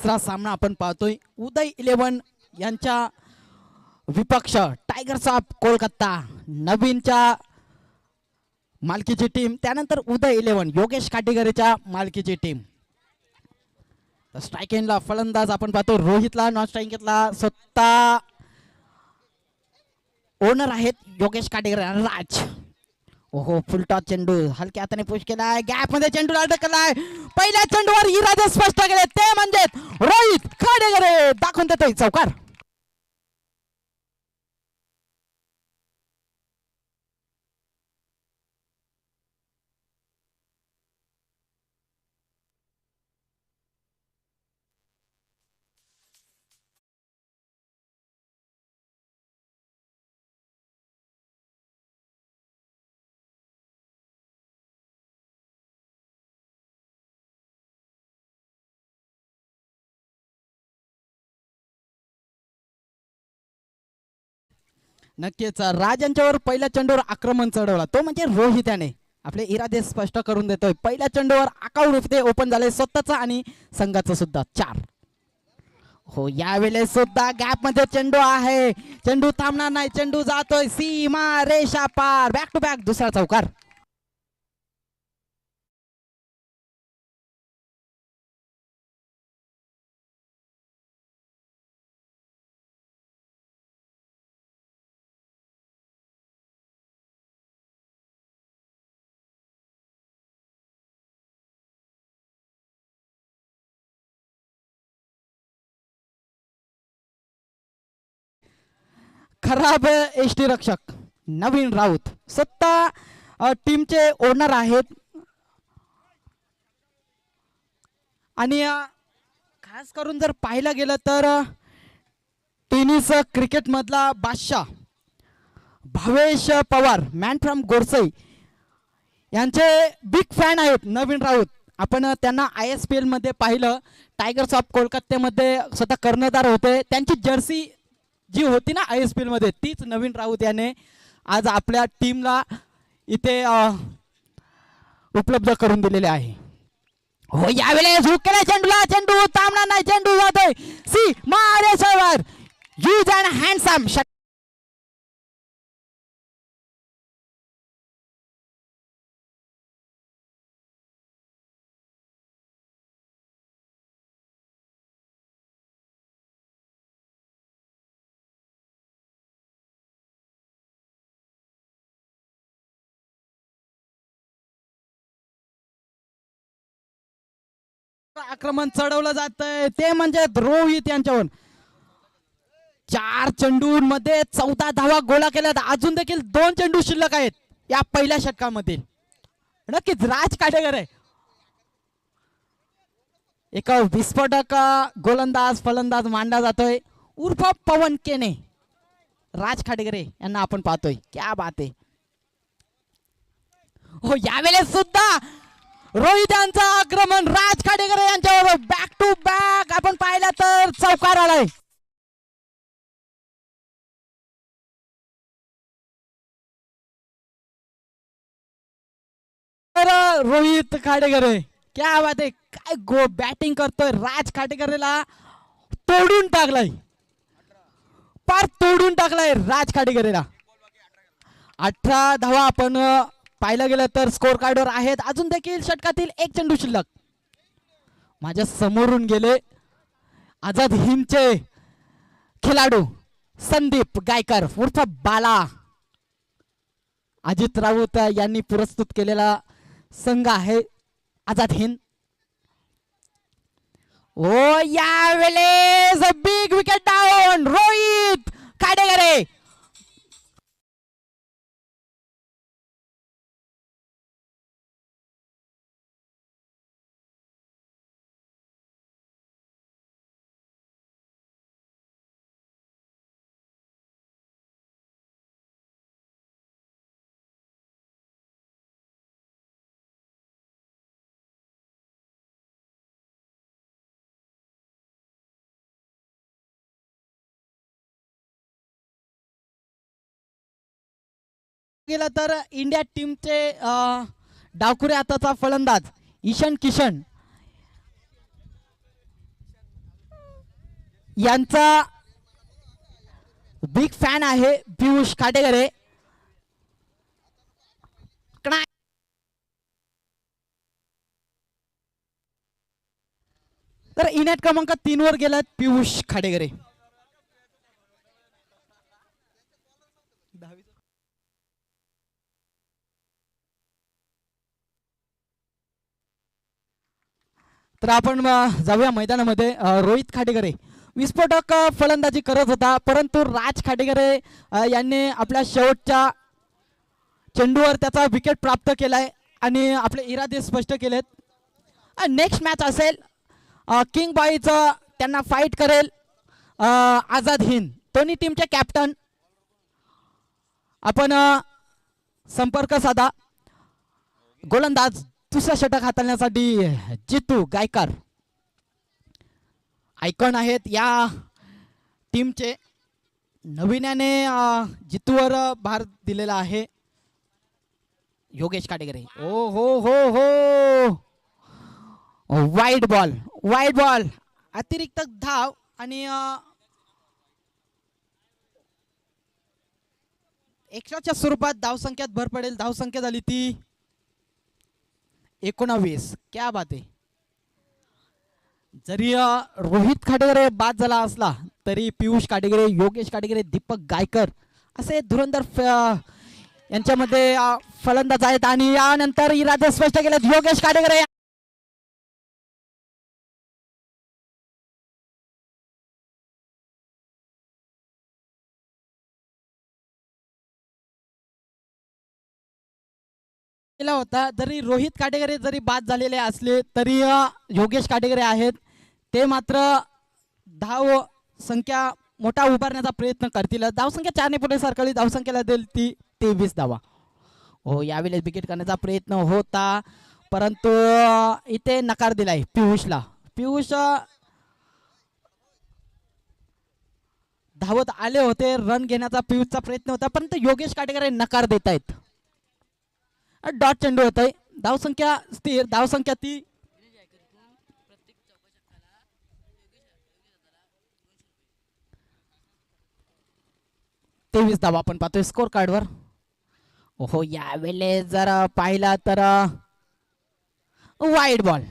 दुसरा सामना आपण पाहतोय उदय 11 यांच्या विपक्ष टायगर्स ऑफ कोलकाता नवीनच्या मालकीची टीम, त्यानंतर उदय 11 योगेश काटेकरच्या मालकीची टीम. स्ट्रायकिंगला फलंदाज आपण पाहतो रोहितला, नॉन स्ट्रायकिंगला स्वतः ओनर आहेत योगेश काटेकर आणि राज. ओहो फुलटॉस चेंडू हलक्या हाताने पुश केलाय, गॅप मध्ये चेंडू अडकलाय. पहिल्या चेंडूवर इरादे स्पष्ट केले ते म्हणजे रोहित काटेकर दाखवून देतोय चौकार. नक्कीच राज यांच्यावर पहिल्या चेंडूवर आक्रमण चढवला तो म्हणजे रोहित याने आपले इरादे स्पष्ट करून देतोय. पहिल्या चेंडूवर अकाउंट ओपन झाले स्वतःचा आणि संघाचं सुद्धा 4. हो यावेळेस सुद्धा गॅप मध्ये चेंडू आहे, चेंडू थांबणार नाही, चेंडू जातोय सीमा रेषा पार, बॅक टू बॅक दुसरा चौकार. खराब एष्टी रक्षक नवीन राऊत स्वतः टीमचे ओनर आहेत आणि खास करून जर पाहायला गेलं तर टेनिस क्रिकेट मधला बादशाह भावेश पवार मॅन फ्रॉम गोरसई यांचे बिग फॅन आहेत नवीन राऊत. आपण त्यांना ISPL मध्ये पाहिलं, टायगर्स ऑफ कोलकात्यामध्ये स्वतः कर्णधार होते. त्यांची जर्सी जी होती ना ISPL मध्ये तीच नवीन राऊत याने आज आपल्या टीमला इथे उपलब्ध करून दिलेले आहे. हो यावेळेस हुक केला चेंडूला, चेंडू थांबणार नाही, चेंडू जातोय सी मारेसवर यूज अँड हँडसम. आक्रमण चढवलं जातंय ते म्हणजे रोहित यांच्यावर. 4 चेंडूंमध्ये 14 धावा गोळा केल्यात. अजून देखील 2 चेंडू शिल्लक आहेत या पहिल्या षटकामध्ये. नक्कीच राज काटेकर आहे एक विस्फोटक गोलंदाज फलंदाज मांडला जातोय उर्फ पवन केने. राज खाटेकरे यांना आपण पाहतोय, क्या बात आहे. हो यावेळेस सुद्धा रोहित यांचं आक्रमण राज खाटेकर यांच्यावर बॅक टू बॅक आपण पाहिलं तर चौकार आलाय. रोहित खाटेकर क्या बात आहे, काय गो बॅटिंग करतोय. राज खाटेकरला तोडून टाकलाय, पार तोडून टाकलाय राज खाटेकरला. 18 धावा आपण पाहायला गेलं तर स्कोर कार्डवर आहेत. अजून देखील षटकातील 1 चेंडू शिल्लक. माझ्या समोरून गेले आझाद हिंदचे खेळाडू संदीप गायकर उर्फ बाला. अजित राऊत यांनी पुरस्कृत केलेला संघ आहे आझाद हिंद. ओ यावेळेस big wicket down Rohit Katekar. गेला तर इंडिया टीमचे डावखुरे आताचा फलंदाज ईशान किशन यांचा बिग फॅन आहे पियुष खाटेकरे. तर इनेट क्रमांक 3 वर गेलात पियुष खाडेकरे. तर आपण जाऊया मैदानामध्ये. रोहित खाडेकरे विस्फोटक फलंदाजी करत होता, परंतु राज खाडेकरे यांनी आपल्या शेवटच्या चेंडूवर त्याचा विकेट प्राप्त केलाय आणि आपले इरादे स्पष्ट केलेत. नेक्स्ट मॅच असेल किंग बॉयचं, त्यांना फाईट करेल आझाद हिंद. दोन्ही टीमचे कॅप्टन आपण संपर्क साधा. गोलंदाज दुसरा षटक हाताळण्यासाठी जितू गायकर आयकॉन आहेत या टीमचे. नवीन्याने जितूवर भार दिलेला आहे योगेश खाटेकरे. ओ हो हो हो, वाईड बॉल, वाईड बॉल, अतिरिक्त धाव आणि एक्स्ट्राच्या स्वरूपात धावसंख्यात भर पडेल. धावसंख्या झाली ती 19. क्या बात आहे. जरी रोहित खाटेकरे बाद झाला असला तरी पियुष खाटेकरे, योगेश खाटेकरे, दीपक गायकर असे धुरंधर यांच्यामध्ये फलंदाज आहेत. आणि यानंतर इरादे स्पष्ट केलेत योगेश खाटेकरे. होता जरी रोहित खाटेकरे जरी बाद झालेले असले तरी योगेश खाटेकरे आहेत ते मात्र धाव संख्या मोठा उभारण्याचा प्रयत्न करतील. धावसंख्या 4 ने पुढे सरकली. धावसंख्येला देईल ती 23 धावा. हो, यावेळेस विकेट करण्याचा प्रयत्न होता, परंतु इथे नकार दिलाय पियुषला. पियुष धावत आले होते, रन घेण्याचा पियुषचा प्रयत्न होता, परंतु योगेश खाटेकरे नकार देत आहेत. डॉट चेंडू होत आहे. धावसंख्या स्थिर. धावसंख्या ती 23 धावा आपण पाहतोय स्कोर कार्डवर. ओहो, यावेळेस जर पाहिला तर वाईड बॉल,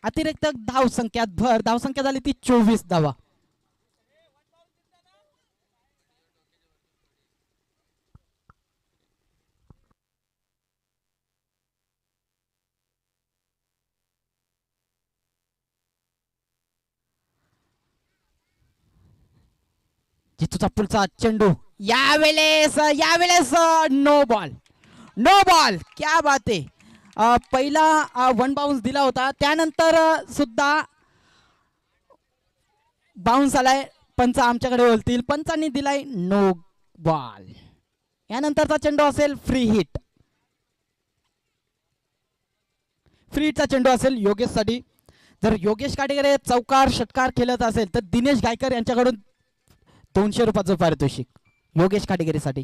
अतिरिक्त धावसंख्यात भर. धावसंख्या झाली ती 24 धावा. जितूचा पुढचा चेंडू यावेळेस यावेळेस नो बॉल, नो बॉल. क्या बात आहे. पहिला 1 बाउन्स दिला होता, त्यानंतर सुद्धा बाउन्स आलाय. पंच आमच्याकडे बोलतील. पंचांनी दिलाय नो बॉल. यानंतरचा चेंडू असेल फ्री हिट. फ्री हिटचा चेंडू असेल योगेश साठी. जर योगेश खाटेकरे चौकार षटकार खेळत असेल तर दिनेश गायकर यांच्याकडून 200 रुपयाचं पारितोषिक योगेश खाटेकरेसाठी.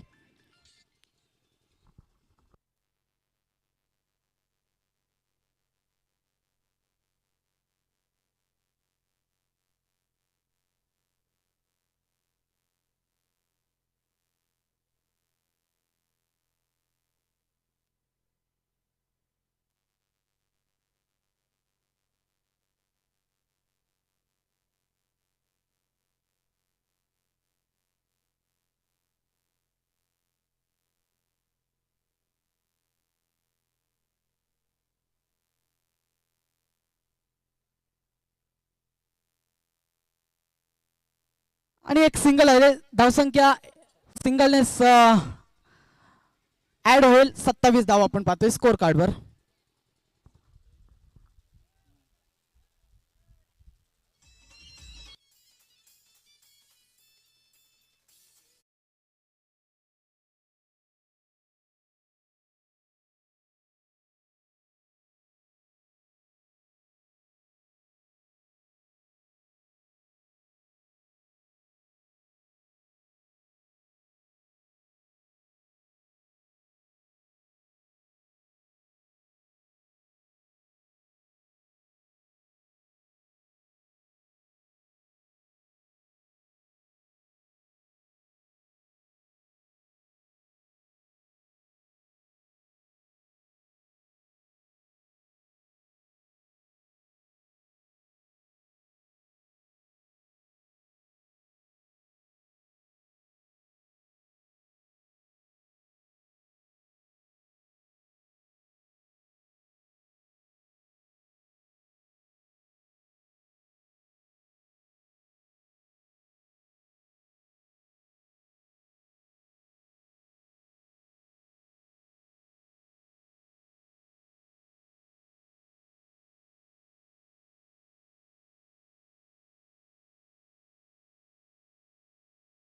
आणि एक सिंगल आहे. धावसंख्या सिंगलनेस ऍड होईल. 27 धाव आपण पाहतोय स्कोर कार्डवर.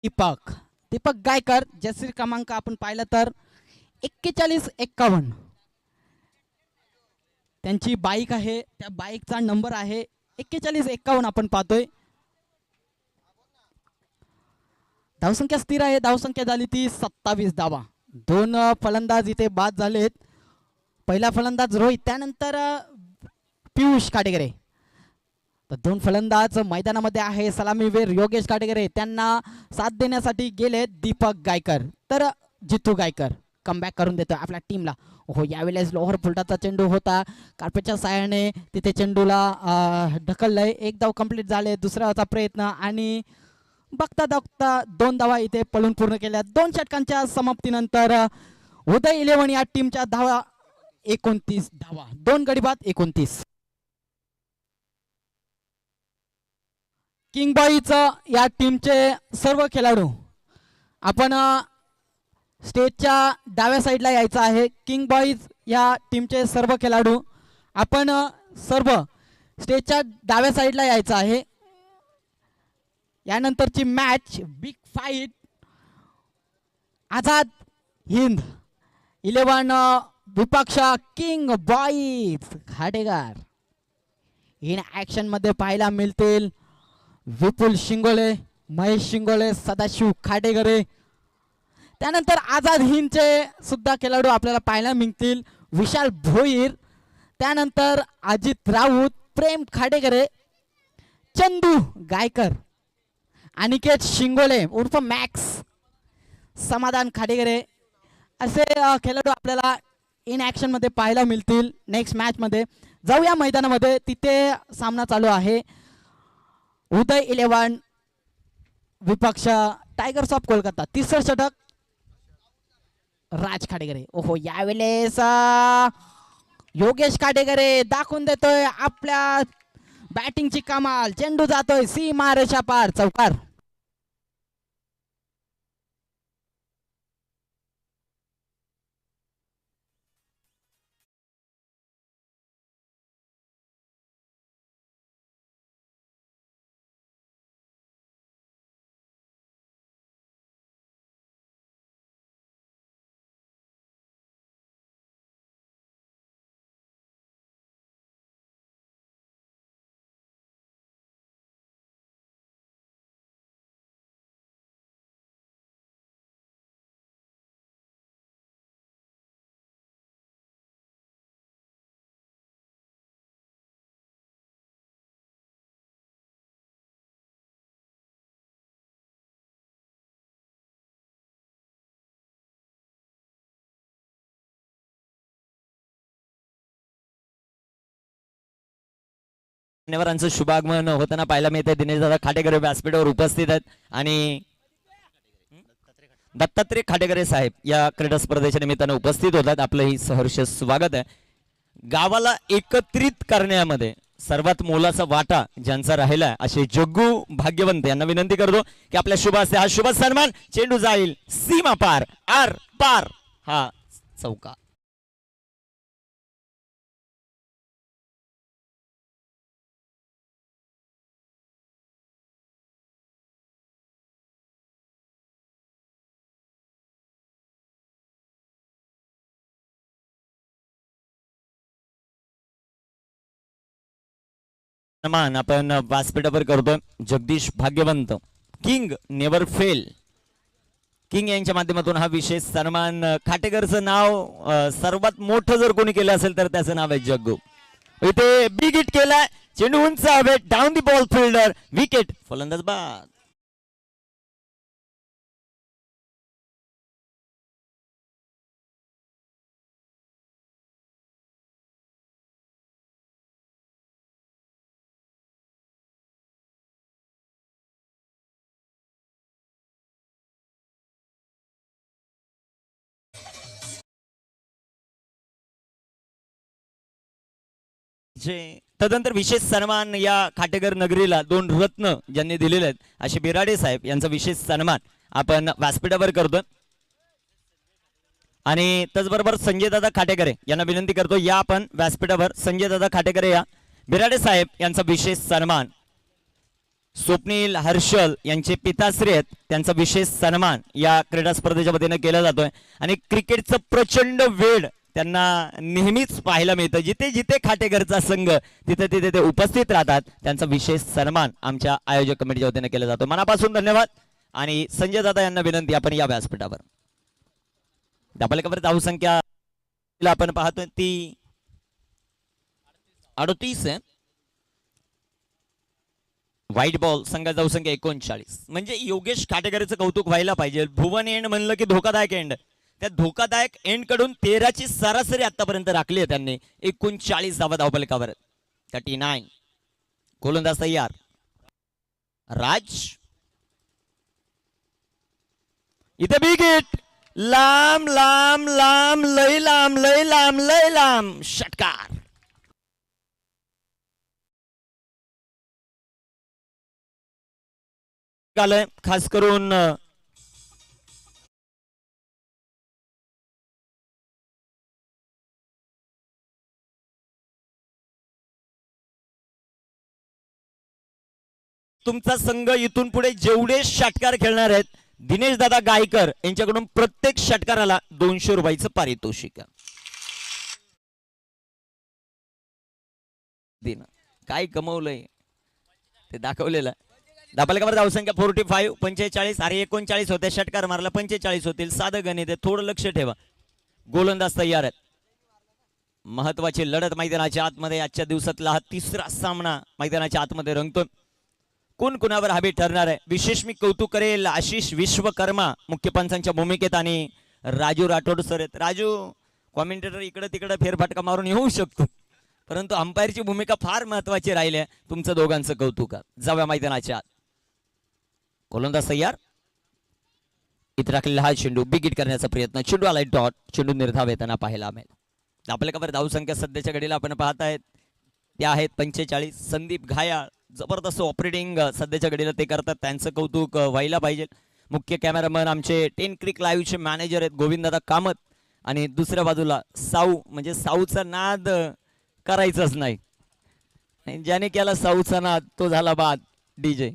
दीपक दीपक गायकर जर्सी क्रमांक आपण पाहिलं तर 4151 त्यांची बाईक आहे, त्या बाईकचा नंबर आहे 4151 आपण पाहतोय. धावसंख्या स्थिर आहे, धावसंख्या झाली ती 27 धावा. दोन फलंदाज इथे बाद झालेत. पहिला फलंदाज रोहित, त्यानंतर पियुष काटेगरे. तर दोन फलंदाज मैदानामध्ये आहे. सलामीवीर योगेश काटेगरे, त्यांना साथ देण्यासाठी गेले दीपक गायकर. तर जितू गायकर कमबॅक करून देतो आपल्या टीमला. हो, यावेळेस लोअर फुलटाचा चेंडू होता, कार्पेटच्या साहाय्याने तिथे चेंडूला ढकललंय. एक धाव कंप्लीट झाले, दुसऱ्याचा प्रयत्न आणि बघता बघता 2 धावा इथे पळून पूर्ण केल्या. 2 षटकांच्या समाप्तीनंतर उदय 11 या टीमच्या धावा 29 धावा, 2 गडी बाद 29. किंग बॉईज या टीमचे सर्व खेळाडू आपण स्टेजच्या डाव्या साईडला यायचं आहे. किंग बॉईज या टीमचे सर्व खेळाडू आपण सर्व स्टेजच्या डाव्या साईडला यायचं आहे. यानंतरची match big fight Azad Hind 11 विपक्ष King Boys Khadekar in action मध्ये पाहायला मिळतील. विपुल शिंगोले, महेश शिंगोले, सदाशिव खाडेगरे. त्यानंतर आझाद हिंदचे सुद्धा खेळाडू आपल्याला पाहायला मिळतील. विशाल भोईर, त्यानंतर अजित राऊत, प्रेम खाडेगरे, चंदू गायकर, अनिकेत शिंगोले उर्फ मॅक्स, समाधान खाडेगरे असे खेळाडू आपल्याला इन ऍक्शन मध्ये पाहायला मिळतील. नेक्स्ट मॅच मध्ये जाऊया मैदानामध्ये, तिथे सामना चालू आहे. उदय 11 विपक्ष टायगर्स ऑफ कोलकाता. तिसरं षटक राज खाडेगरे. ओहो, यावेळेस योगेश खाडेगरे दाखवून देतोय आपल्या बॅटिंगची कमाल. चेंडू जातोय सीमा रेषा पार, चौकार. मान्यवरांचं शुभागमन होताना पाहायला मिळते. दिनेश दादा खाटेकरे व्यासपीठावर उपस्थित आहेत आणि दत्तात्रय खाटेकरे साहेब या क्रीडा स्पर्धेच्या निमित्तानं उपस्थित होतात. आपलंही सहर्ष स्वागत आहे. गावाला एकत्रित करण्यामध्ये सर्वात मोलाचा वाटा ज्यांचा राहिला असे जग्गू भाग्यवंत यांना विनंती करतो की आपल्या शुभ हस्ते हा शुभ सन्मान. चेंडू जाईल सीमा पार, आर पार, हा चौका. सन्मान आपण व्यासपीठावर करतोय. Jagdish Bhagyawant, King Never Fail, King यांच्या माध्यमातून हा विशेष सन्मान. खाटेकरचं नाव सर्वात मोठं जर कोणी केलं असेल तर त्याचं नाव आहे जग्गू. इथे बिग हिट केलाय, चेंडू उंच हवेत, down the ball fielder, wicket, फलंदाज बाद. तदनंतर विशेष सन्मान या खाटेकर नगरीला 2 रत्न ज्यांनी दिलेले आहेत असे बिराडे साहेब यांचा विशेष सन्मान आपण व्यासपीठावर करतोय. आणि त्याचबरोबर संजय दादा खाटेकरे यांना विनंती करतो या आपण व्यासपीठावर. संजय दादा खाटेकरे या बिराडे साहेब यांचा विशेष सन्मान स्वप्नील हर्षल यांचे पिताश्री आहेत, त्यांचा विशेष सन्मान या क्रीडा स्पर्धेच्या वतीनं केला जातोय. आणि क्रिकेटचं प्रचंड वेळ त्यांना नेहमीच पाहायला मिळतं. जिथे जिथे खाटेकरचा संघ तिथे तिथे ते उपस्थित राहतात. त्यांचा विशेष सन्मान आमच्या आयोजक कमिटीच्या वतीनं केला जातो. मनापासून धन्यवाद. आणि संजय दादा यांना विनंती, आपण या व्यासपीठावर. धावपलकावर धावसंख्या आपण पाहतोय ती 38 आहे. व्हाईट बॉल संघात धावसंख्या 39. म्हणजे योगेश खाटेकरचं कौतुक व्हायला पाहिजे. भुवन एंड म्हणलं की धोकादायक एंड. त्या धोकादायक एंड कडून 13ची सरासरी आतापर्यंत राखली आहे त्यांनी. 39 धावा धावपलकावर. 39. गोलंदाज तयार. राज इथे बिग हिट. लांब लांब लांब लय लांब लय लांब लय लांब षटकार. खास करून तुमचा संघ इथून पुढे जेवढे षटकार खेळणार आहेत, दिनेश दादा गायकर यांच्याकडून प्रत्येक षटकाराला 200 रुपयाचं पारितोषिक. काय कमवलंय ते दाखवलेलं. धावपलकावर धावसंख्या 45. 45. अरे 39 होते, षटकार मारला 45 होतील. साधं गणित आहे, थोडं लक्ष ठेवा. गोलंदाज तयार आहेत. महत्वाची लढत मैदानाच्या आतमध्ये. आजच्या दिवसातला हा तिसरा सामना मैदानाच्या आतमध्ये रंगतोय. कोण कुणावर हवी ठरणार आहे. विशेष मी कौतुक करेल आशिष विश्वकर्मा मुख्य पंचांच्या भूमिकेत आणि राजू राठोड सर आहेत. राजू कॉमेंटेटर इकडे तिकडे फेरफटका मारून येऊ शकतो, परंतु अंपायरची भूमिका फार महत्वाची राहिली आहे. तुमचं दोघांचं कौतुक. जाऊया मैदानाच्या आत. गोलंदाज तयार. इथे राखलेला हा चेंडू बिग हिट करण्याचा प्रयत्न. चेंडू आलाय डॉट. चेंडू निर्धाव येताना पाहायला मिळेल. धावपलकावर धावसंख्या सध्याच्या घडीला आपण पाहतायत त्या आहेत 45. संदीप घायाळ जबरदस्त ऑपरेटिंग सध्याच्या घडीला ते करतात, त्यांचं कौतुक व्हायला पाहिजे. मुख्य कॅमेरामन आमचे 10 क्रिक लाईव्हचे मॅनेजर आहेत गोविंददादा कामत. आणि दुसऱ्या बाजूला साऊ, म्हणजे साऊचा नाद करायचाच नाही. ज्याने केला साऊचा नाद तो झाला बाद डीजे.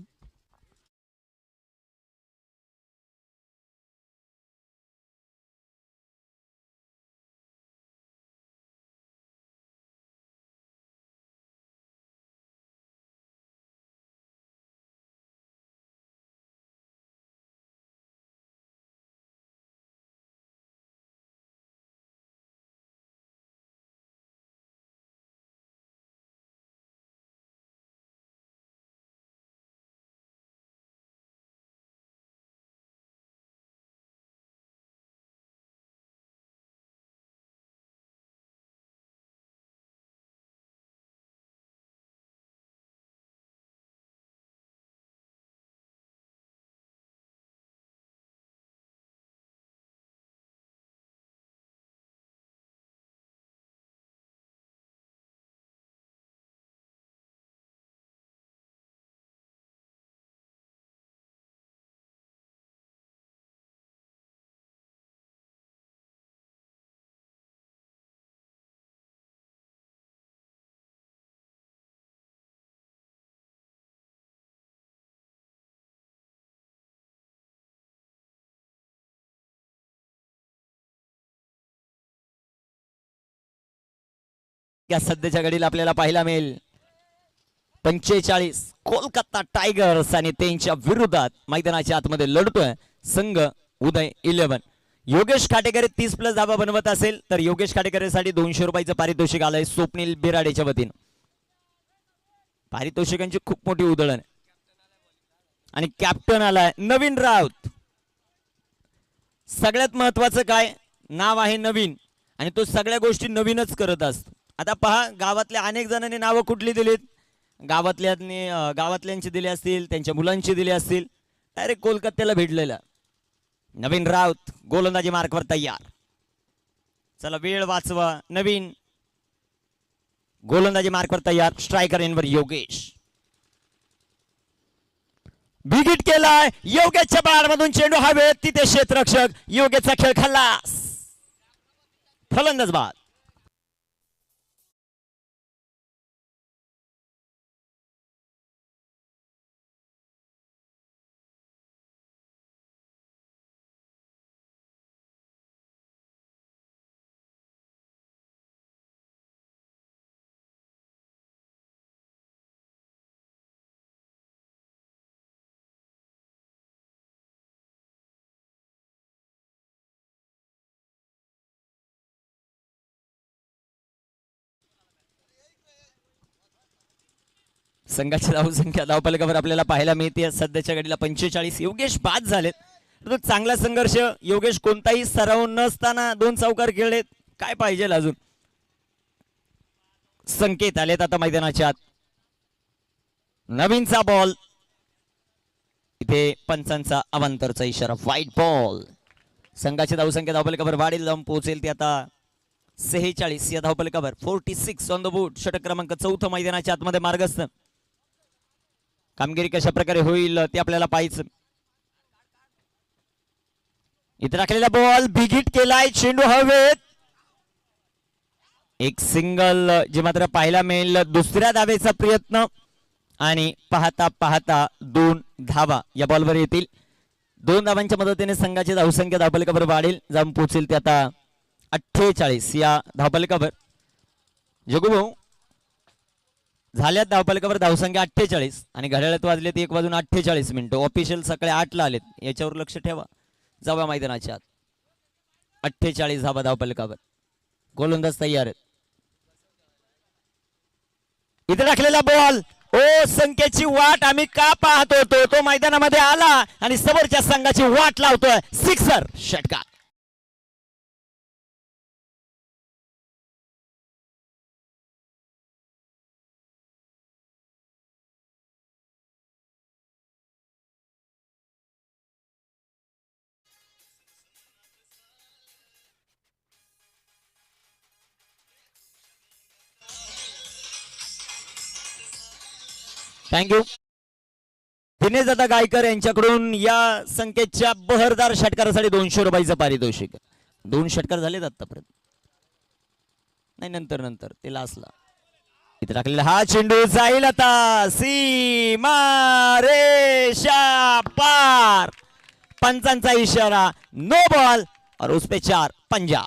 या सध्याच्या घडीला आपल्याला पाहायला मिळेल 45 कोलकाता टायगर्स आणि त्यांच्या विरोधात मैदानाच्या आतमध्ये लढतोय संघ उदय 11. योगेश खाटेकर 30+ धावा बनवत असेल तर योगेश खाटेकरसाठी 200 रुपयाचं पारितोषिक आलंय स्वप्नील बिराडेच्या वतीनं. पारितोषिकांची खूप मोठी उधळण. आणि कॅप्टन आलाय नवीन राऊत. सगळ्यात महत्वाचं काय, नाव आहे नवीन आणि तो सगळ्या गोष्टी नवीनच करत असतो. आता पहा, गावातल्या अनेक जणांनी नावं कुठली दिलीत, गावातल्यांची दिली असतील, त्यांच्या मुलांची दिली असतील. डायरेक्ट कोलकात्याला भेटलेला नवीन राऊत गोलंदाजी मार्कवर तयार. चला वेळ वाचवा. नवीन गोलंदाजी मार्कवर तयार. स्ट्रायकर एनवर योगेश. बिग हिट केलाय योगेशच्या बाळमधून. चेंडू हवेत, तिथे क्षेत्ररक्षक. योगेशचा खेळ खल्लास. फलंदाज बाद. संघाची धावसंख्या धावफलकावर आपल्याला पाहायला मिळते सध्याच्या घडीला 45. योगेश बाद झालेत. तो चांगला संघर्ष. योगेश कोणताही सराव नसताना 2 चौकार खेळलेत. काय पाहिजे अजून. संकेत आलेत आता मैदानाच्या आत. नवीनचा बॉल. इथे पंचांचा अवांतरचा इशारा. White ball. संघाची धावसंख्या धावफलकावर वाढेल जाऊन पोहोचेल ती आता 46 या धावफलकावर. 46 ऑन द बोर्ड. षटक क्रमांक 4 मैदानाच्या आतमध्ये मार्गस्थ. कामगिरी कशा प्रकारे होईल ते आपल्याला पाहायचं. इथे राखलेला बॉल बिगिट केलाय. चेंडू हवेत. एक सिंगल जे मात्र पाहायला मिळेल. दुसऱ्या धावेचा प्रयत्न आणि पाहता पाहता 2 धावा या बॉलवर येतील. 2 धावांच्या मदतीने संघाची धावसंख्या धावफलकावर वाढेल जाऊन पोहोचेल ते आता 48 या धावफलकावर. जगूभाऊ झाल्यात धावफलकावर धावसंख्या 48 आणि घड्याळात वाजलेत 1:48. ऑफिशियल सकाळी 8 ला आलेत. याच्यावर लक्ष ठेवा. जाऊया मैदानाच्या आत. 48 धावा धावफलकावर. गोलंदाज तयार आहेत. इथे टाकलेला बॉल. ओ संख्येची वाट आम्ही का पाहत होतो. तो मैदानामध्ये आला आणि समोरच्या संघाची वाट लावतोय. सिक्सर. षटकार. थँक्यू. दिनेश दादा गायकर यांच्याकडून या संख्येच्या बहरदार षटकारासाठी 200 रुपयाचं पारितोषिक. 2 षटकार झालेत आतापर्यंत. नाही नंतर ते लास्टला. इथे टाकलेला हा चेंडू जाईल आता सीमा रेषा पार. पंचांचा इशारा. नो बॉल और उस पे 4 पंजा.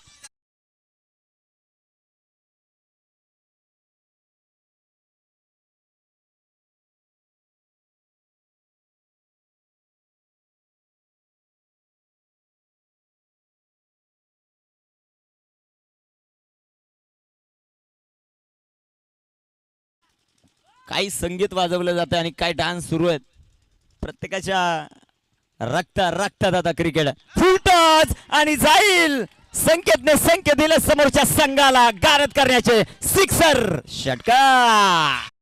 काही संगीत वाजवलं जातं आणि काय डान्स सुरू आहेत. प्रत्येकाच्या रक्तात आता क्रिकेट. फुल टच आणि जाईल. संकेतने संकेत दिले समोरच्या संघाला गारद करण्याचे. सिक्सर. षटकार.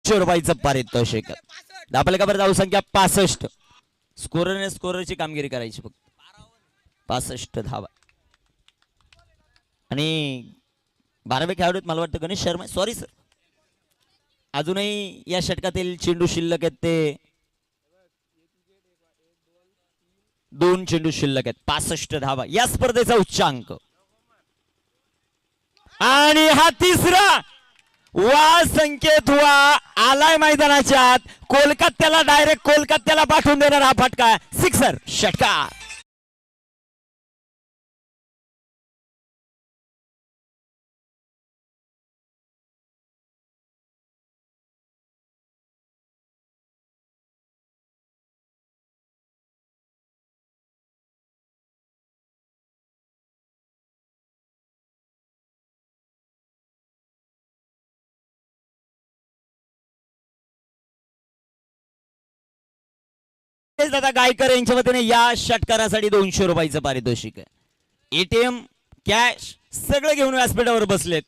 रुपयाचं पारितोषिक. धावफलकावर धावसंख्या 65. स्कोररची कामगिरी करायची फक्त. 65 धावा आणि 12वे खेळाडू मला वाटतं गणेश शर्मा. Sorry sir. अजूनही या षटकातील चेंडू शिल्लक आहेत ते 2 चेंडू शिल्लक आहेत. 65 धावा या स्पर्धेचा उच्चांक. आणि हा तिसरा वा संकेत हुआ आलाय मैदानाच्या आत. कोलकात्याला डायरेक्ट कोलकात्याला पाठवून देणार हा फटका. सिक्सर. षटकार. दादा गायकर यांच्या वतीने या षटकारासाठी 200 रुपयाचं पारितोषिक आहे. एटीएम कॅश सगळं घेऊन व्यासपीठावर बसलेत.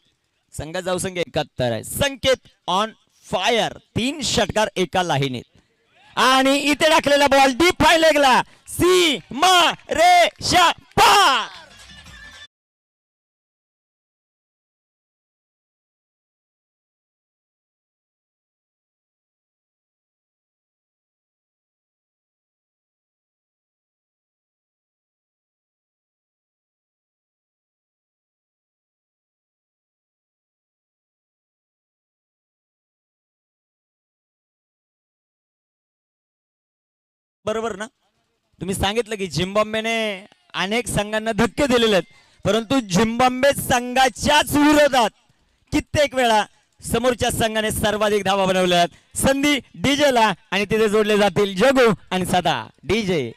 संघात धावसंख्या 71 आहे. संकेत ऑन फायर. 3 षटकार एका लाईनीत. आणि इथे टाकलेला बॉल डीप फाय लेगला. सीमा रेषा पार. बरोबर ना. तुम्ही सांगितलं की झिम्बाब्वेने अनेक संघांना धक्के दिलेले आहेत, परंतु झिम्बाब्वे संघाच्याच विरोधात कित्येक वेळा समोरच्या संघाने सर्वाधिक धावा बनवल्या आहेत. संधी डीजेला आणि तिथे जोडले जातील जगू आणि सदा. डीजे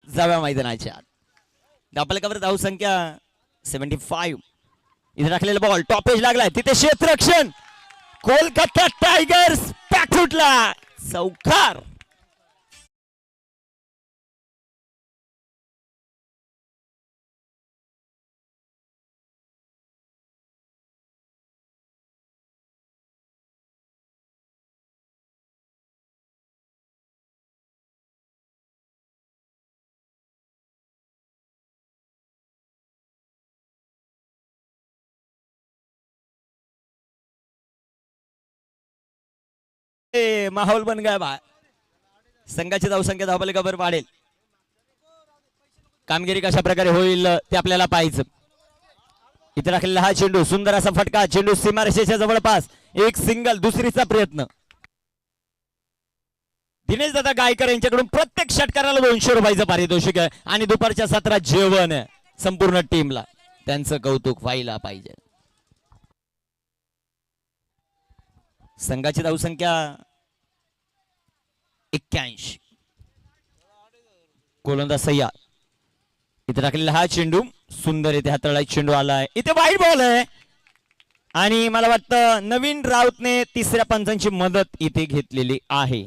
जाव्या मैदानाच्या धापलकावर धाव संख्या 75. इथे राखलेला बॉल टॉप एज लागलाय, तिथे क्षेत्ररक्षण कोलकाता टायगर्स पॅक फुटला चौकार. माहोल बन गया बा. संघाची धावसंख्या धावपलकावर वाढेल. कामगिरी कशा प्रकारे होईल ते आपल्याला पाहायचं. इथे राखलेला हा चेंडू, सुंदर असा फटका, चेंडू सीमारेषेच्या जवळपास, एक सिंगल, दुसरीचा प्रयत्न. दिनेश दादा गायकर यांच्याकडून प्रत्येक षटकाराला 200 रुपयाचं पारितोषिक आहे आणि दुपारच्या सत्रात जेवण आहे संपूर्ण टीमला. त्यांचं कौतुक व्हायला पाहिजे. संघाची धावसंख्या 81. गोलंदाज सय्या. इथे टाकलेला हा चेंडू सुंदर, इथे हाताळा चेंडू आलाय, इथे वाईट बॉल आहे आणि मला वाटतं नवीन राऊतने तिसऱ्या पंचांची मदत इथे घेतलेली आहे.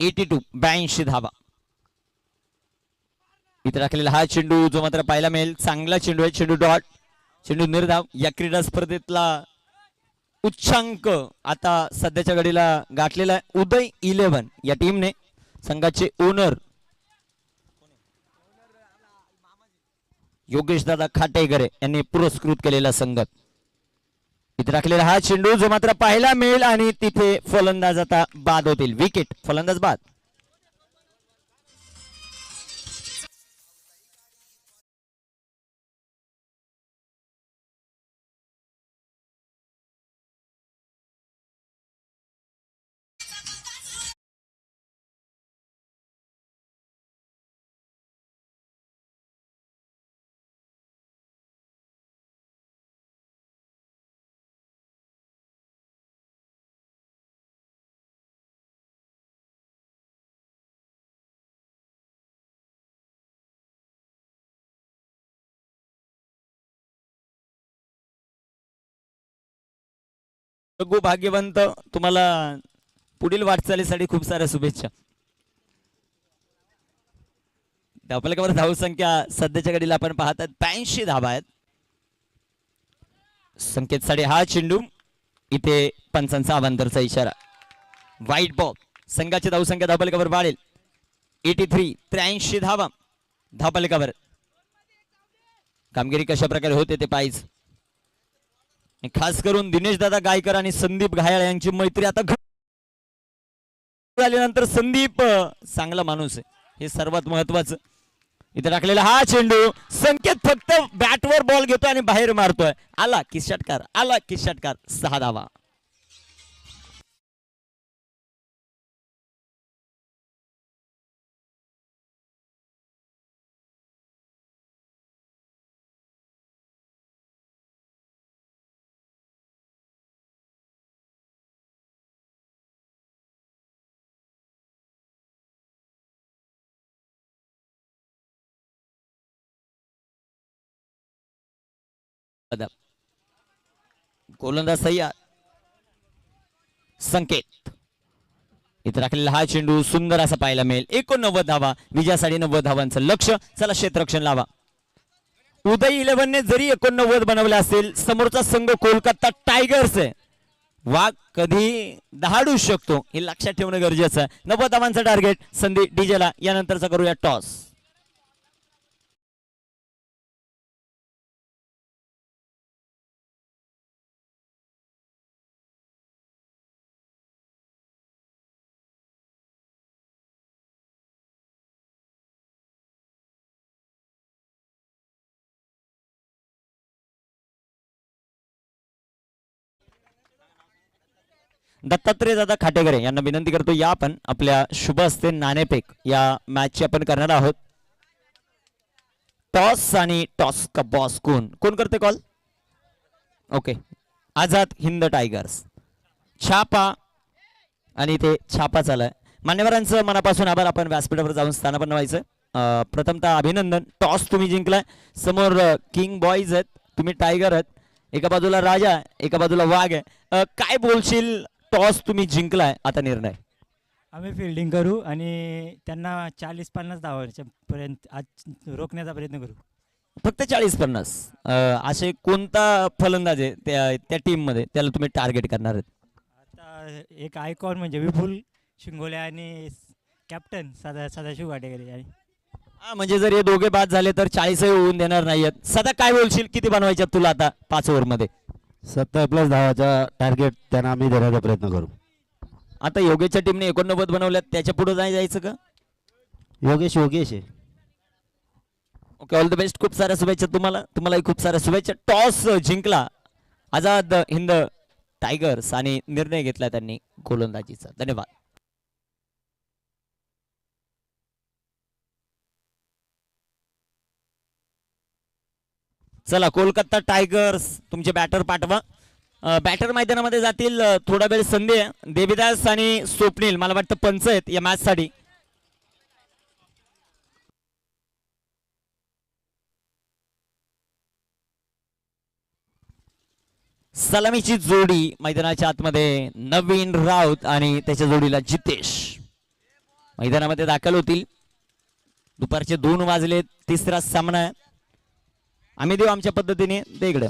(82) 82 धावा. इथे राखलेला हा चेंडू जो मात्र पाहायला मिळेल, चांगला चेंडू आहे, चेंडू डॉट, चेंडू निर्धाव. या क्रीडा स्पर्धेतला उच्चांक आता सध्याच्या घडीला गाठलेला आहे उदय 11 या टीमने. संघाचे ओनर योगेश दादा खाटेगरे यांनी पुरस्कृत केलेला संघ. इथे राखलेला हा चेंडू जो मात्र पाहायला मिळेल आणि तिथे फलंदाज आता बाद होतील. विकेट, फलंदाज बाद. जग्गू भाग्यवंत, तुम्हाला पुढील वाटचालीसाठी खूप साऱ्या शुभेच्छा. धावफलकावर धाव संख्या सध्याच्या घडीला आपण पाहतात 82 धावा आहेत. संकेत साडे हा चेंडू, इथे पंचांचा अवांतरचा इशारा, व्हाईट बॉल. संघाची धावसंख्या धावफलकावर वाढेल. 83 83 धावा धावफलकावर. कामगिरी कशा प्रकारे होते ते पाहिजे. खास करून दिनेश दादा गायकर आणि संदीप घायाळ यांची मैत्री आता झाल्यानंतर संदीप चांगला माणूस आहे हे सर्वात महत्वाचं. इथे टाकलेला हा चेंडू, संकेत फक्त बॅटवर बॉल घेतोय आणि बाहेर मारतोय. आला की षटकार, आला की षटकार. 6 धावा. गोलंदाज सय्या. संकेत. इथे राखलेला हा चेंडू सुंदर असा पाहायला मिळेल. 89 धावा, विजयासाठी 90 धावांचं लक्ष. चला क्षेत्ररक्षण लावा. उदय 11ने जरी 89 बनवले असेल, समोरचा संघ कोलकाता टायगर्स आहे. वाघ कधी दहाडू शकतो हे लक्षात ठेवणं गरजेचं आहे. 90 धावांचं टार्गेट. संधी डीजेला. यानंतरचा करूया टॉस. दत्तात्रय दादा खाटेकरे यांना विनंती करतो, या आपण आपल्या शुभ हस्ते नाणेफेक या मॅचची आपण करणार आहोत. टॉस आणि टॉस का बॉस कोण कोण करते call? Okay. Azad Hind tigers. छापा आणि ते छापा चालाय. मान्यवरांचं मनापासून आभार. आपण व्यासपीठावर जाऊन स्थानापन्न व्हायचं. प्रथमतः अभिनंदन. टॉस तुम्ही जिंकलाय. समोर किंग बॉईज आहेत, तुम्ही टायगर आहेत. एका बाजूला राजा आहे, एका बाजूला वाघ आहे. काय बोलशील? टॉस तुम्ही जिंकलाय, आता निर्णय. आम्ही फिल्डिंग करू आणि त्यांना 40-50 धावांच्या पर्यंत आज रोखण्याचा प्रयत्न करू. फक्त 40-50. असे कोणता फलंदाज आहे त्या टीम मध्ये त्याला तुम्ही टार्गेट करणार आहेत? आता एक आयकॉन म्हणजे विपुल शिंगोले आणि कॅप्टन सदाशिव घाटेकरी. आणि हा, म्हणजे जर हे दोघे बाद झाले तर 40 होऊन देणार नाहीयेत. सदा काय बोलशील, किती बनवायच्यात तुला आता 5 ओव्हर मध्ये? 70+ धावाचा टार्गेट त्यांना आम्ही देण्याचा प्रयत्न करू. आता योगेशच्या टीमने 89 बनवल्यात, त्याच्या पुढे नाही जायचं का? योगेश आहे. Okay, all the best. खूप साऱ्या शुभेच्छा तुम्हाला. तुम्हालाही खूप साऱ्या शुभेच्छा. टॉस जिंकला आझाद हिंद टायगर्स आणि निर्णय घेतला त्यांनी गोलंदाजीचा. धन्यवाद. चला, कोलकाता टायगर्स तुमचे बॅटर पाठवा. बॅटर मैदानामध्ये जातील. थोडा वेळ संधी आहे. देवीदास आणि स्वप्नील मला वाटतं पंच आहेत या मॅच साठी. सलामीची जोडी मैदानाच्या आतमध्ये नवीन राऊत आणि त्याच्या जोडीला जितेश मैदानामध्ये दाखल होतील. दुपारचे 2 वाजले. तिसरा सामना आहे. आम्ही देऊ आमच्या पद्धतीने. ते इकडं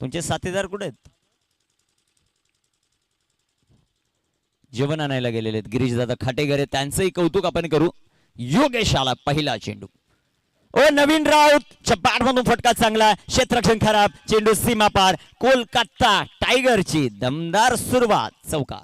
तुमचे साथीदार कुठे आहेत? जेवण आणायला गेलेले आहेत. गिरीश दादा खाटेकरे, त्यांचंही कौतुक आपण करू. योगेश आला पहिला चेंडू. ओ नवीन राऊत बॅट मधून फटका चांगला. क्षेत्ररक्षण खराब. चेंडू सीमा पार. कोलकाता टायगरची दमदार सुरुवात चौकार.